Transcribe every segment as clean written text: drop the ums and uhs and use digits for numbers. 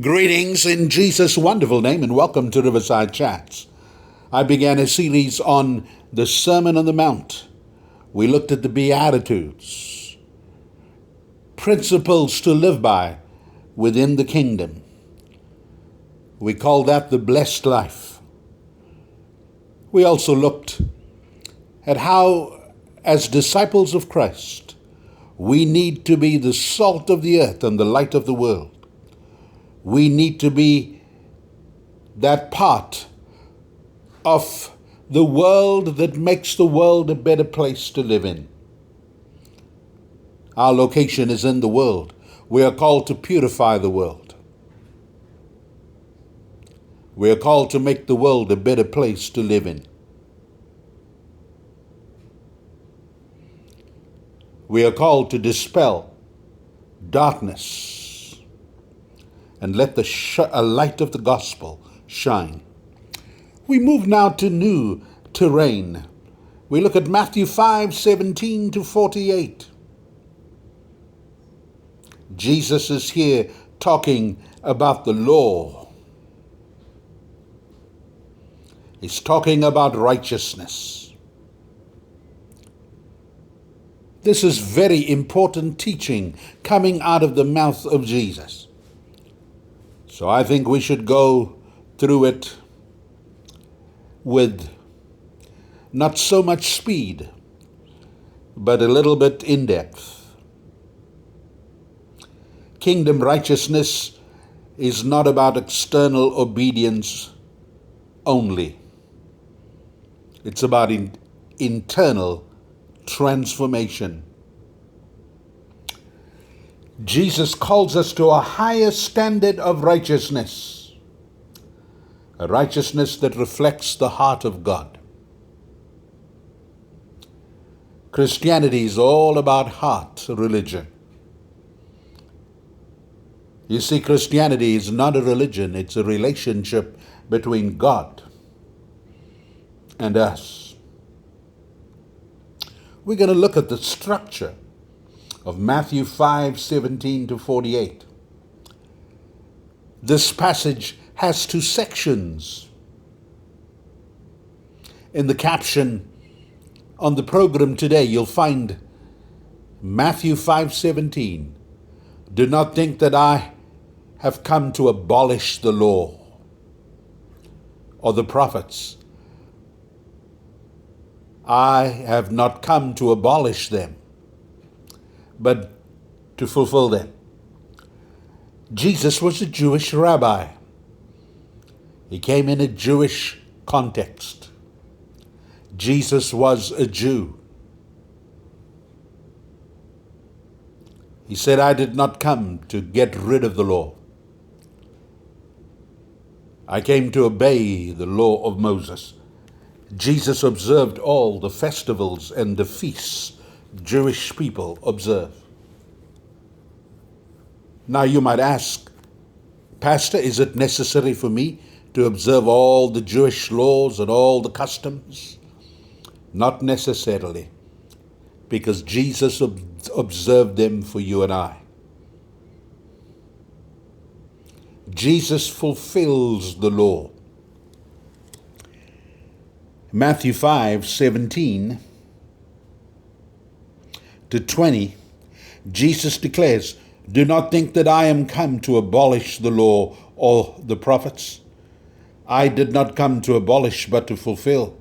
Greetings in Jesus' wonderful name and welcome to Riverside Chats. I began a series on the Sermon on the Mount. We looked at the Beatitudes, principles to live by within the kingdom. We call that the blessed life. We also looked at how, as disciples of Christ, we need to be the salt of the earth and the light of the world. We need to be that part of the world that makes the world a better place to live in. Our location is in the world. We are called to purify the world. We are called to make the world a better place to live in. We are called to dispel darkness and let the light of the gospel shine. We move now to new terrain. We look at Matthew 5:17 to 48. Jesus is here talking about the law. He's talking about righteousness. This is very important teaching coming out of the mouth of Jesus. So I think we should go through it with not so much speed, but a little bit in depth. Kingdom righteousness is not about external obedience only. It's about internal transformation. Jesus calls us to a higher standard of righteousness, a righteousness that reflects the heart of God. Christianity is all about heart religion. You see, Christianity is not a religion, it's a relationship between God and us. We're going to look at the structure of Matthew 5:17 to 48. This passage has two sections. In the caption on the program today, you'll find Matthew 5:17. Do not think that I have come to abolish the law or the prophets. I have not come to abolish them, but to fulfill them. Jesus was a Jewish rabbi. He came in a Jewish context. Jesus was a Jew. He said, I did not come to get rid of the law. I came to obey the law of Moses. Jesus observed all the festivals and the feasts Jewish people observe. Now you might ask, Pastor, is it necessary for me to observe all the Jewish laws and all the customs? Not necessarily, because Jesus observed them for you and I. Jesus fulfills the law. Matthew 5:17 to 20, Jesus declares, do not think that I am come to abolish the law or the prophets. I did not come to abolish, but to fulfill.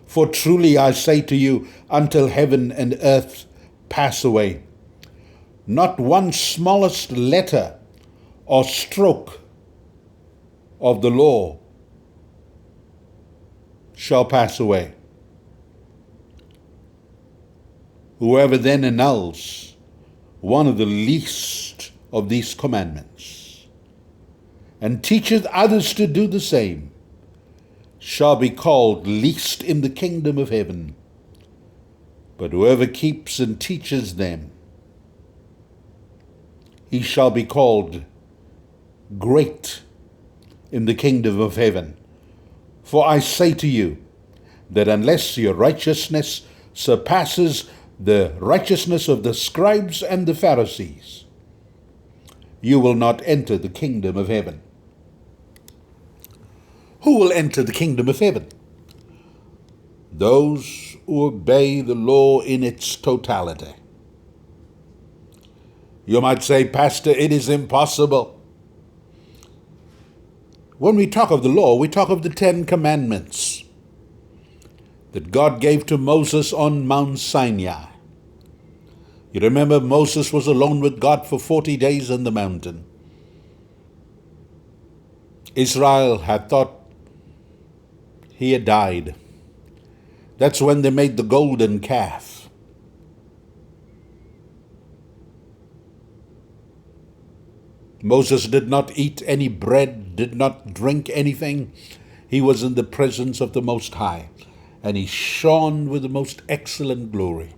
For truly I say to you, until heaven and earth pass away, not one smallest letter or stroke of the law shall pass away. Whoever then annuls one of the least of these commandments and teacheth others to do the same shall be called least in the kingdom of heaven. But whoever keeps and teaches them, he shall be called great in the kingdom of heaven. For I say to you that unless your righteousness surpasses the righteousness of the scribes and the Pharisees, you will not enter the kingdom of heaven. Who will enter the kingdom of heaven? Those who obey the law in its totality. You might say, Pastor, it is impossible. When we talk of the law, we talk of the 10 Commandments that God gave to Moses on Mount Sinai. You remember Moses was alone with God for 40 days on the mountain. Israel had thought he had died. That's when they made the golden calf. Moses did not eat any bread, did not drink anything. He was in the presence of the Most High, and he shone with the most excellent glory.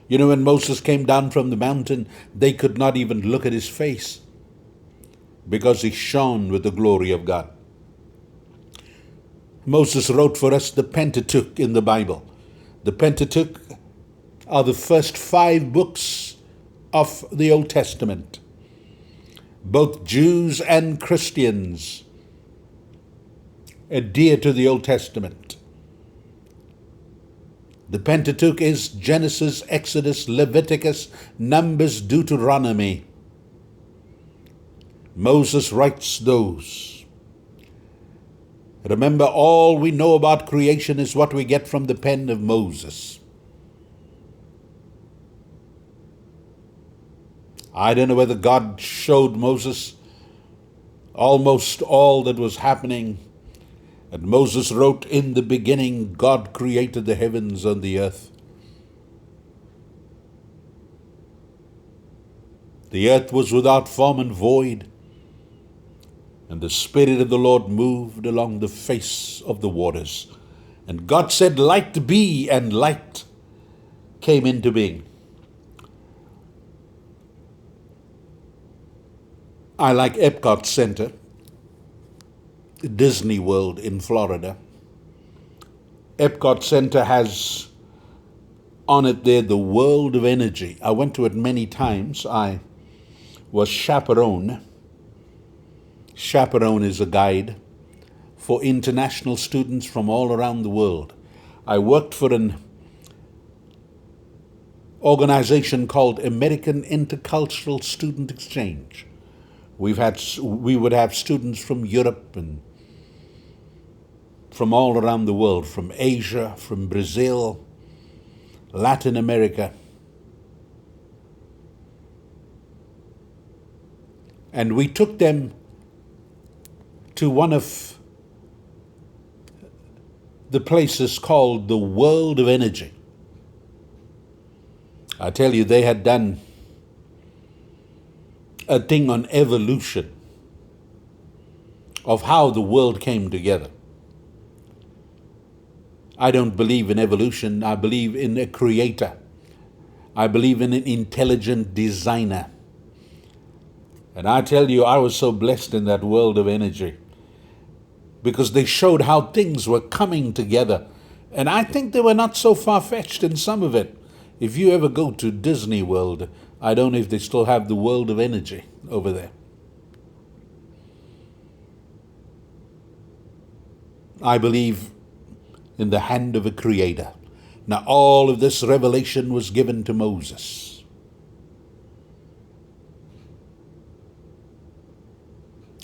You know, when Moses came down from the mountain, they could not even look at his face because he shone with the glory of God. Moses wrote for us the Pentateuch in the Bible. The Pentateuch are the first 5 books of the Old Testament. Both Jews and Christians adhere to the Old Testament. The Pentateuch is Genesis, Exodus, Leviticus, Numbers, Deuteronomy. Moses writes those. Remember, all we know about creation is what we get from the pen of Moses. I don't know whether God showed Moses almost all that was happening. And Moses wrote, in the beginning, God created the heavens and the earth. The earth was without form and void, and the Spirit of the Lord moved along the face of the waters. And God said, light be, and light came into being. I like Epcot Center, Disney World in Florida. Epcot Center has on it there the world of energy. I went to it many times. I was chaperone. Chaperone is a guide for international students from all around the world. I worked for an organization called American Intercultural Student Exchange. We would have students from Europe and from all around the world, from Asia, from Brazil, Latin America. And we took them to one of the places called the World of Energy. I tell you, they had done a thing on evolution of how the world came together. I don't believe in evolution. I believe in a creator. I believe in an intelligent designer. And I tell you, I was so blessed in that world of energy because they showed how things were coming together. And I think they were not so far-fetched in some of it. If you ever go to Disney World, I don't know if they still have the World of Energy over there. I believe in the hand of a creator. Now, all of this revelation was given to Moses.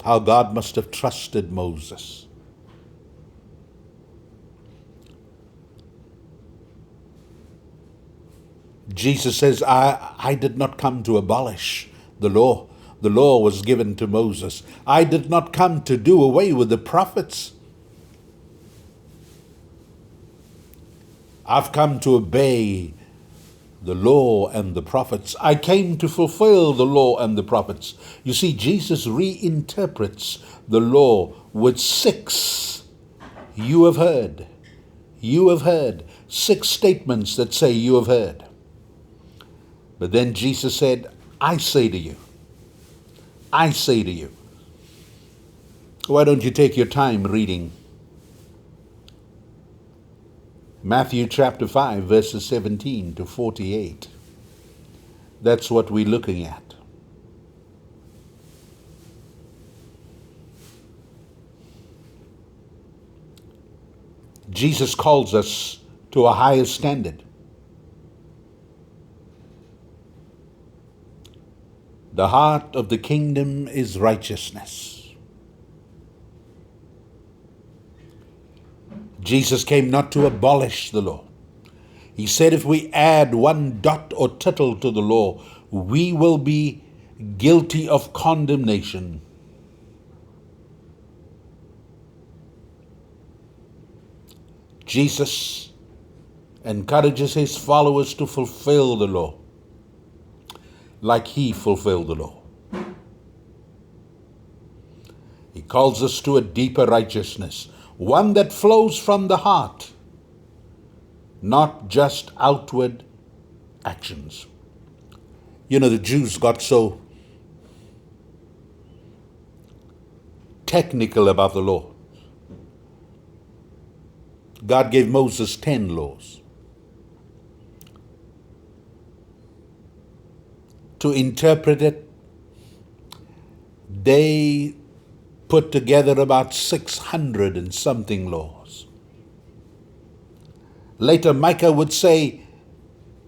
How God must have trusted Moses. Jesus says, I did not come to abolish the law. The law was given to Moses. I did not come to do away with the prophets. I've come to obey the law and the prophets. I came to fulfill the law and the prophets. You see, Jesus reinterprets the law with 6. You have heard. You have heard. 6 statements that say you have heard. But then Jesus said, I say to you. I say to you. Why don't you take your time reading Matthew chapter 5, verses 17 to 48. That's what we're looking at. Jesus calls us to a higher standard. The heart of the kingdom is righteousness. Jesus came not to abolish the law. He said if we add one dot or tittle to the law, we will be guilty of condemnation. Jesus encourages his followers to fulfill the law like he fulfilled the law. He calls us to a deeper righteousness, one that flows from the heart, not just outward actions. You know, the Jews got so technical about the law. God gave Moses 10 laws. To interpret it, they put together about 600 and something laws. Later, Micah would say,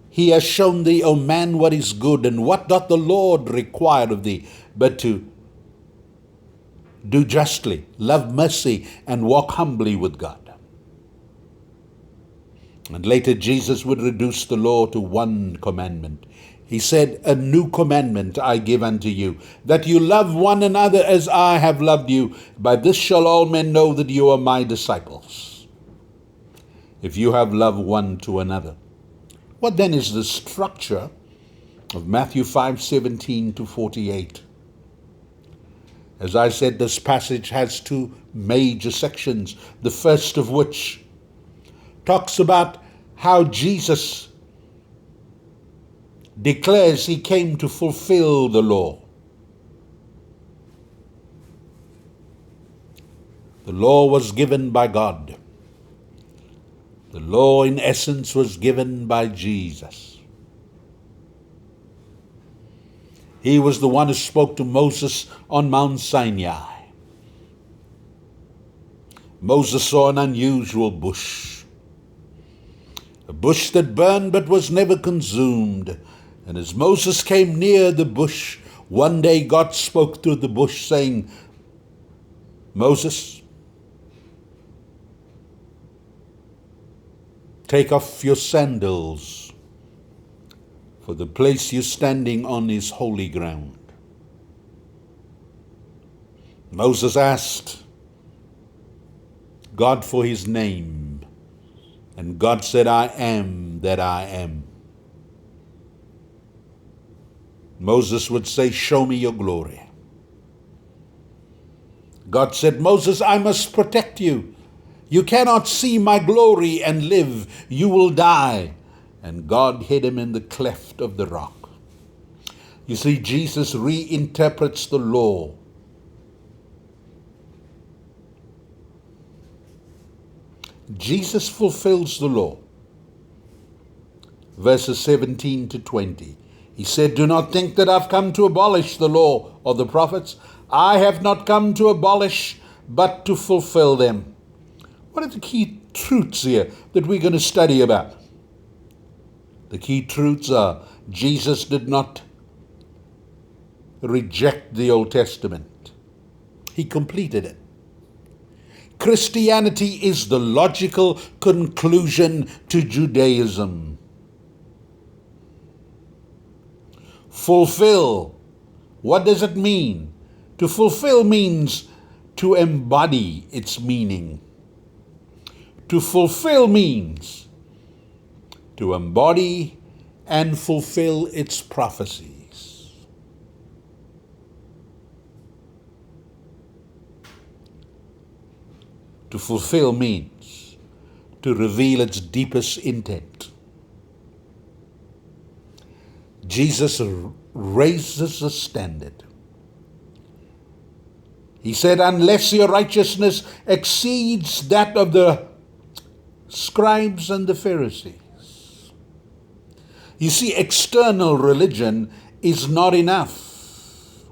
He has shown thee, O man, what is good, and what doth the Lord require of thee, but to do justly, love mercy, and walk humbly with God. And later, Jesus would reduce the law to one commandment. He said, a new commandment I give unto you, that you love one another as I have loved you. By this shall all men know that you are my disciples, if you have love one to another. What then is the structure of Matthew 5:17 to 48? As I said, this passage has two major sections, the first of which talks about how Jesus declares he came to fulfill the law. The law was given by God. The law, in essence, was given by Jesus. He was the one who spoke to Moses on Mount Sinai. Moses saw an unusual bush, a bush that burned but was never consumed. And as Moses came near the bush, one day God spoke through the bush, saying, Moses, take off your sandals, for the place you're standing on is holy ground. Moses asked God for his name, and God said, I am that I am. Moses would say, show me your glory. God said, Moses, I must protect you. You cannot see my glory and live. You will die. And God hid him in the cleft of the rock. You see, Jesus reinterprets the law. Jesus fulfills the law. Verses 17 to 20. He said, do not think that I've come to abolish the law or the prophets. I have not come to abolish, but to fulfill them. What are the key truths here that we're going to study about? The key truths are Jesus did not reject the Old Testament. He completed it. Christianity is the logical conclusion to Judaism. Fulfill. What does it mean? To fulfill means to embody its meaning. To fulfill means to embody and fulfill its prophecies. To fulfill means to reveal its deepest intent. Jesus raises the standard. He said, unless your righteousness exceeds that of the scribes and the Pharisees. You see, external religion is not enough.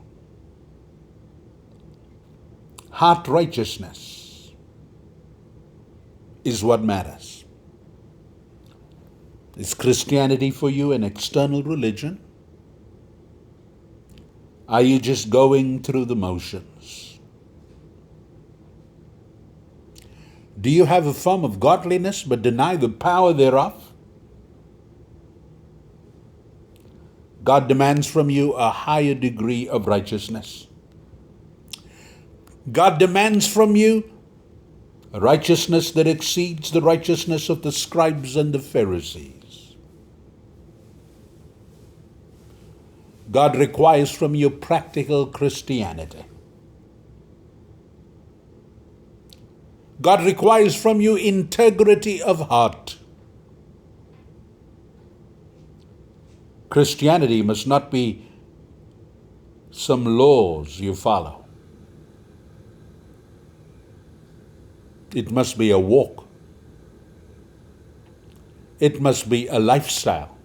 Heart righteousness is what matters. Is Christianity for you an external religion? Are you just going through the motions? Do you have a form of godliness but deny the power thereof? God demands from you a higher degree of righteousness. God demands from you a righteousness that exceeds the righteousness of the scribes and the Pharisees. God requires from you practical Christianity. God requires from you integrity of heart. Christianity must not be some laws you follow. It must be a walk. It must be a lifestyle.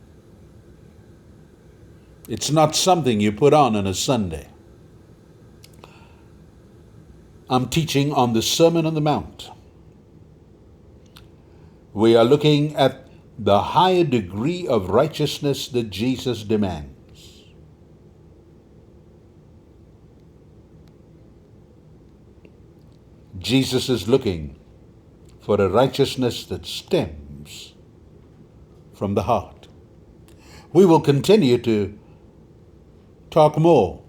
It's not something you put on a Sunday. I'm teaching on the Sermon on the Mount. We are looking at the higher degree of righteousness that Jesus demands. Jesus is looking for a righteousness that stems from the heart. We will continue to talk more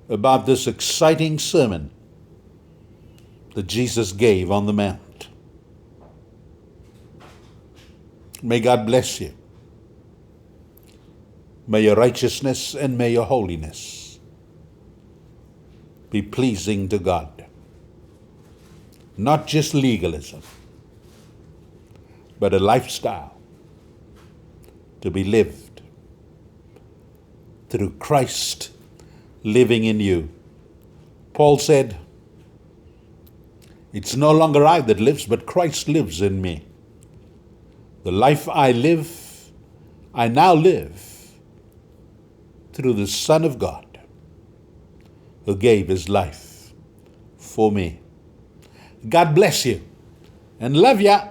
about this exciting sermon that Jesus gave on the Mount. May God bless you. May your righteousness and may your holiness be pleasing to God. Not just legalism, but a lifestyle to be lived through Christ living in you. Paul said, "It's no longer I that lives, but Christ lives in me. The life I live, I now live through the Son of God, who gave his life for me." God bless you and love ya.